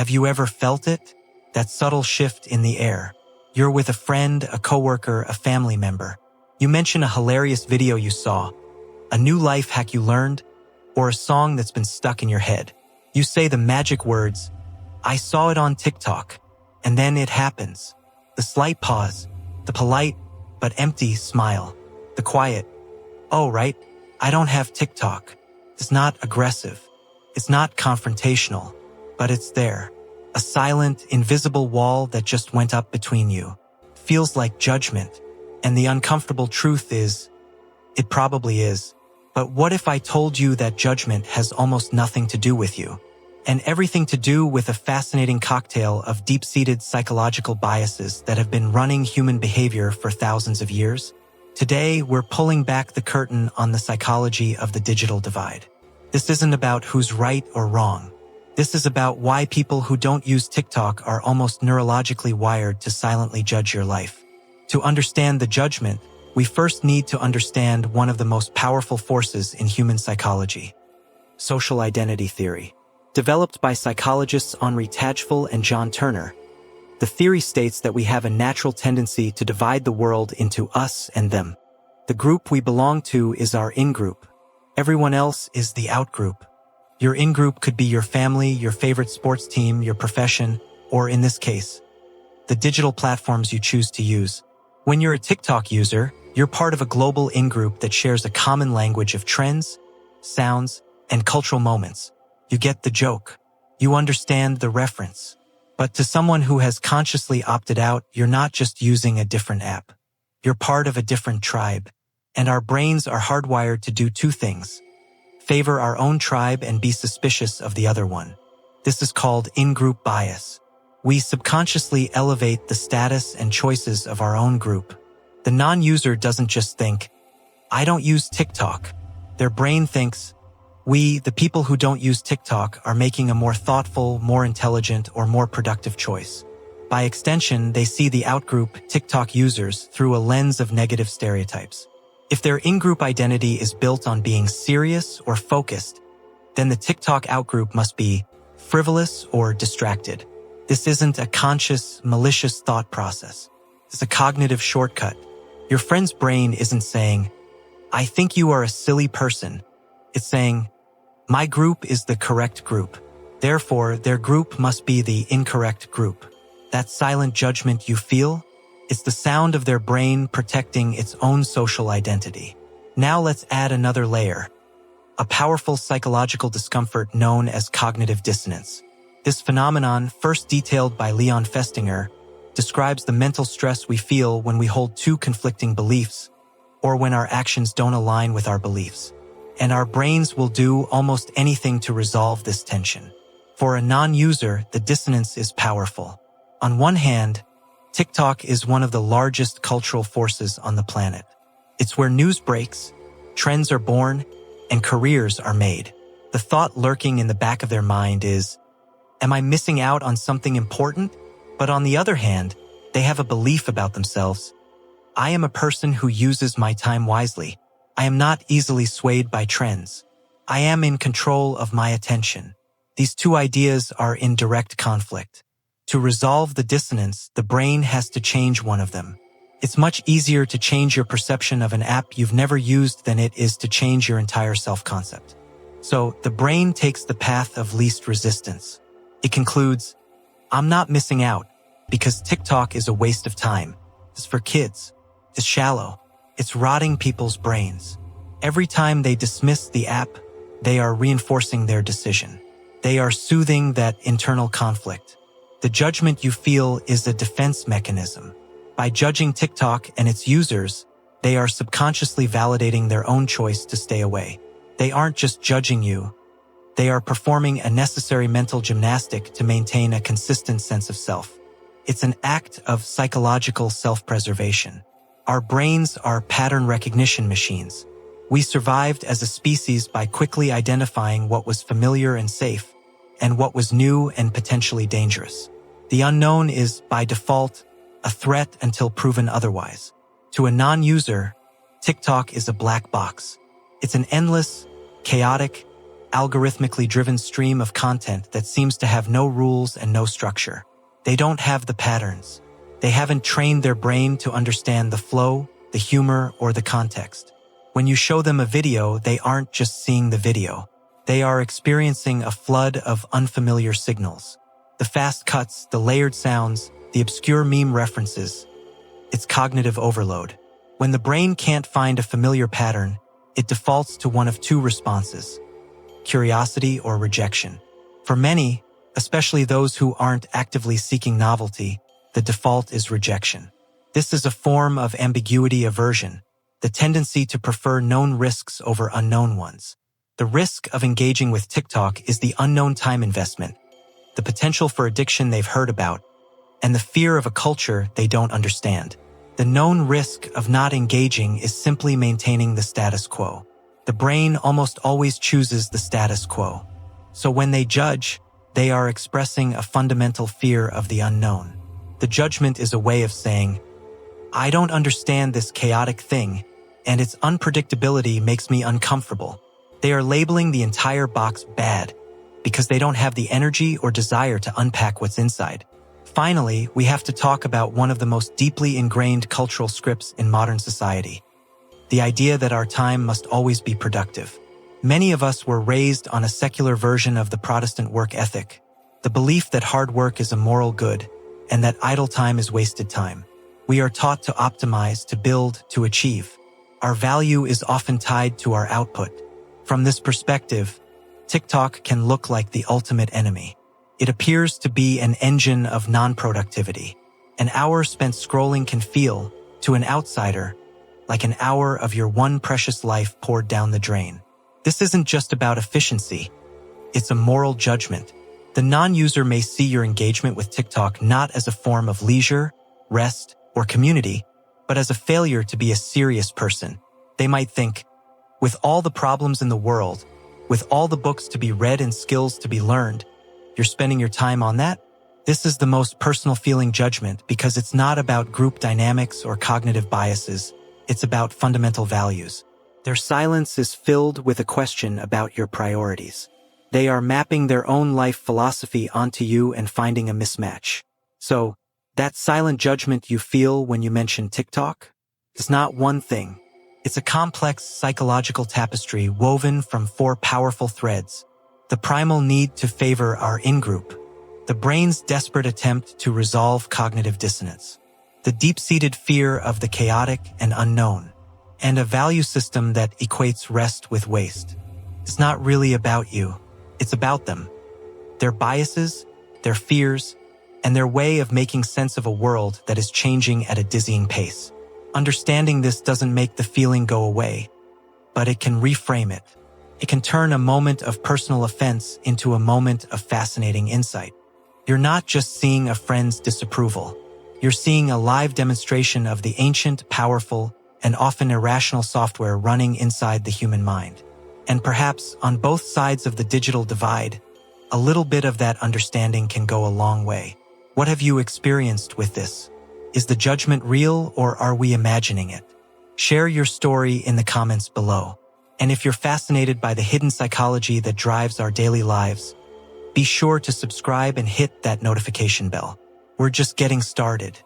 Have you ever felt it? That subtle shift in the air. You're with a friend, a coworker, a family member. You mention a hilarious video you saw, a new life hack you learned, or a song that's been stuck in your head. You say the magic words, "I saw it on TikTok," and then it happens. The slight pause, the polite but empty smile, the quiet, "Oh, right, I don't have TikTok." It's not aggressive. It's not confrontational, but it's there. A silent, invisible wall that just went up between you. Feels like judgment. And the uncomfortable truth is, it probably is. But what if I told you that judgment has almost nothing to do with you, and everything to do with a fascinating cocktail of deep-seated psychological biases that have been running human behavior for thousands of years? Today, we're pulling back the curtain on the psychology of the digital divide. This isn't about who's right or wrong. This is about why people who don't use TikTok are almost neurologically wired to silently judge your life. To understand the judgment, we first need to understand one of the most powerful forces in human psychology: social identity theory. Developed by psychologists Henri Tajfel and John Turner, the theory states that we have a natural tendency to divide the world into us and them. The group we belong to is our in-group. Everyone else is the out-group. Your in-group could be your family, your favorite sports team, your profession, or in this case, the digital platforms you choose to use. When you're a TikTok user, you're part of a global in-group that shares a common language of trends, sounds, and cultural moments. You get the joke. You understand the reference. But to someone who has consciously opted out, you're not just using a different app. You're part of a different tribe. And our brains are hardwired to do two things: favor our own tribe and be suspicious of the other one. This is called in-group bias. We subconsciously elevate the status and choices of our own group. The non-user doesn't just think, "I don't use TikTok." Their brain thinks, "We, the people who don't use TikTok, are making a more thoughtful, more intelligent, or more productive choice." By extension, they see the outgroup, TikTok users, through a lens of negative stereotypes. If their in-group identity is built on being serious or focused, then the TikTok outgroup must be frivolous or distracted. This isn't a conscious, malicious thought process. It's a cognitive shortcut. Your friend's brain isn't saying, "I think you are a silly person." It's saying, "My group is the correct group. Therefore, their group must be the incorrect group." That silent judgment you feel, it's the sound of their brain protecting its own social identity. Now let's add another layer: a powerful psychological discomfort known as cognitive dissonance. This phenomenon, first detailed by Leon Festinger, describes the mental stress we feel when we hold two conflicting beliefs, or when our actions don't align with our beliefs. And our brains will do almost anything to resolve this tension. For a non-user, the dissonance is powerful. On one hand, TikTok is one of the largest cultural forces on the planet. It's where news breaks, trends are born, and careers are made. The thought lurking in the back of their mind is, "Am I missing out on something important?" But on the other hand, they have a belief about themselves: "I am a person who uses my time wisely. I am not easily swayed by trends. I am in control of my attention." These two ideas are in direct conflict. To resolve the dissonance, the brain has to change one of them. It's much easier to change your perception of an app you've never used than it is to change your entire self-concept. So the brain takes the path of least resistance. It concludes, "I'm not missing out because TikTok is a waste of time. It's for kids. It's shallow. It's rotting people's brains." Every time they dismiss the app, they are reinforcing their decision. They are soothing that internal conflict. The judgment you feel is a defense mechanism. By judging TikTok and its users, they are subconsciously validating their own choice to stay away. They aren't just judging you. They are performing a necessary mental gymnastic to maintain a consistent sense of self. It's an act of psychological self-preservation. Our brains are pattern recognition machines. We survived as a species by quickly identifying what was familiar and safe, and what was new and potentially dangerous. The unknown is, by default, a threat until proven otherwise. To a non-user, TikTok is a black box. It's an endless, chaotic, algorithmically driven stream of content that seems to have no rules and no structure. They don't have the patterns. They haven't trained their brain to understand the flow, the humor, or the context. When you show them a video, they aren't just seeing the video. They are experiencing a flood of unfamiliar signals. The fast cuts, the layered sounds, the obscure meme references. It's cognitive overload. When the brain can't find a familiar pattern, it defaults to one of two responses: curiosity or rejection. For many, especially those who aren't actively seeking novelty, the default is rejection. This is a form of ambiguity aversion, the tendency to prefer known risks over unknown ones. The risk of engaging with TikTok is the unknown time investment, the potential for addiction they've heard about, and the fear of a culture they don't understand. The known risk of not engaging is simply maintaining the status quo. The brain almost always chooses the status quo. So when they judge, they are expressing a fundamental fear of the unknown. The judgment is a way of saying, I don't understand this chaotic thing, and its unpredictability makes me uncomfortable. They are labeling the entire box bad because they don't have the energy or desire to unpack what's inside. Finally, we have to talk about one of the most deeply ingrained cultural scripts in modern society: the idea that our time must always be productive. Many of us were raised on a secular version of the Protestant work ethic, the belief that hard work is a moral good, and that idle time is wasted time. We are taught to optimize, to build, to achieve. Our value is often tied to our output. From this perspective, TikTok can look like the ultimate enemy. It appears to be an engine of non-productivity. An hour spent scrolling can feel, to an outsider, like an hour of your one precious life poured down the drain. This isn't just about efficiency. It's a moral judgment. The non-user may see your engagement with TikTok not as a form of leisure, rest, or community, but as a failure to be a serious person. They might think, with all the problems in the world, with all the books to be read and skills to be learned, you're spending your time on that? This is the most personal feeling judgment because it's not about group dynamics or cognitive biases. It's about fundamental values. Their silence is filled with a question about your priorities. They are mapping their own life philosophy onto you and finding a mismatch. So, that silent judgment you feel when you mention TikTok is not one thing. It's a complex psychological tapestry woven from four powerful threads: the primal need to favor our in-group, the brain's desperate attempt to resolve cognitive dissonance, the deep-seated fear of the chaotic and unknown, and a value system that equates rest with waste. It's not really about you. It's about them. Their biases, their fears, and their way of making sense of a world that is changing at a dizzying pace. Understanding this doesn't make the feeling go away, but it can reframe it. It can turn a moment of personal offense into a moment of fascinating insight. You're not just seeing a friend's disapproval. You're seeing a live demonstration of the ancient, powerful, and often irrational software running inside the human mind. And perhaps on both sides of the digital divide, a little bit of that understanding can go a long way. What have you experienced with this? Is the judgment real or are we imagining it? Share your story in the comments below. And if you're fascinated by the hidden psychology that drives our daily lives, be sure to subscribe and hit that notification bell. We're just getting started.